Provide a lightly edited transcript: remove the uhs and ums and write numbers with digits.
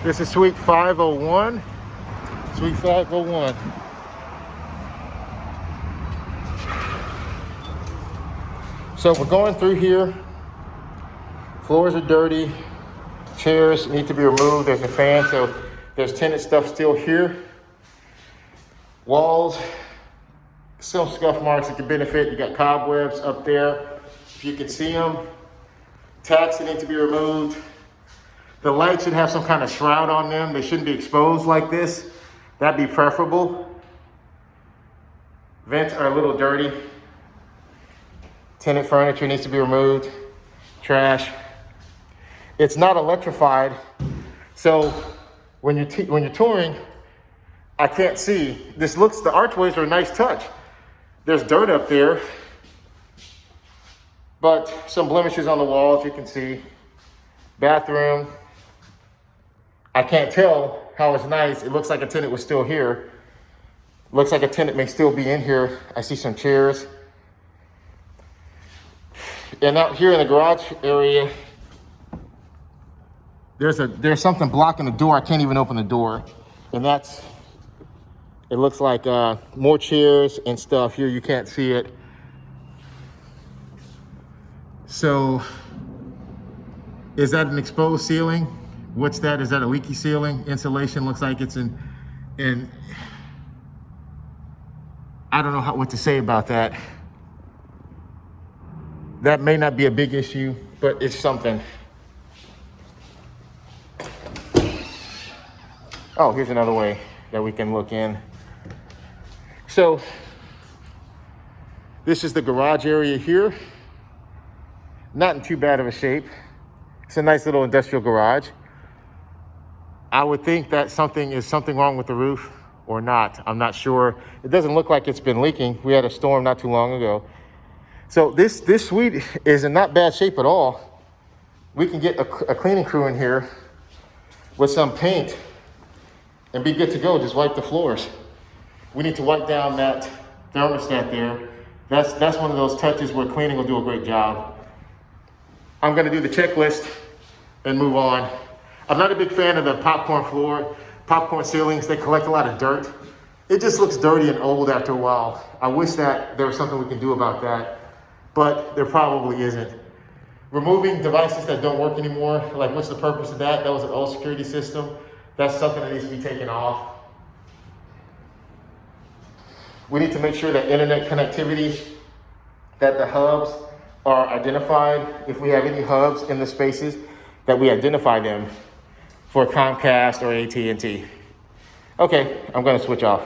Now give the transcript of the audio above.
This is suite 501. Suite 501. So we're going through here. Floors are dirty. Chairs need to be removed. There's a fan, so there's tenant stuff still here. Walls, some scuff marks that could benefit. You got cobwebs up there, if you can see them. Tacks that need to be removed. The lights should have some kind of shroud on them. They shouldn't be exposed like this. That'd be preferable. Vents are a little dirty. Tenant furniture needs to be removed. Trash. It's not electrified, so when you're touring, I can't see. The archways are a nice touch. There's dirt up there, but some blemishes on the walls you can see. Bathroom, I can't tell how it's nice. It looks like a tenant was still here. Looks like a tenant may still be in here. I see some chairs. And out here in the garage area, there's something blocking the door. I can't even open the door. And it looks like more chairs and stuff. Here you can't see it. So, is that an exposed ceiling? What's that? Is that a leaky ceiling? Insulation looks like it's in I don't know what to say about that. That may not be a big issue, but it's something. Oh, here's another way that we can look in. So this is the garage area here. Not in too bad of a shape. It's a nice little industrial garage. I would think that something wrong with the roof or not. I'm not sure. It doesn't look like it's been leaking. We had a storm not too long ago. So this suite is in not bad shape at all. We can get a cleaning crew in here with some paint and be good to go. Just wipe the floors. We need to wipe down that thermostat there. That's one of those touches where cleaning will do a great job. I'm gonna do the checklist and move on. I'm not a big fan of the popcorn floor, popcorn ceilings. They collect a lot of dirt. It just looks dirty and old after a while. I wish that there was something we can do about that, but there probably isn't. Removing devices that don't work anymore, like what's the purpose of that? That was an old security system. That's something that needs to be taken off. We need to make sure that internet connectivity, that the hubs are identified. If we have any hubs in the spaces, that we identify them for Comcast or AT&T. Okay, I'm gonna switch off.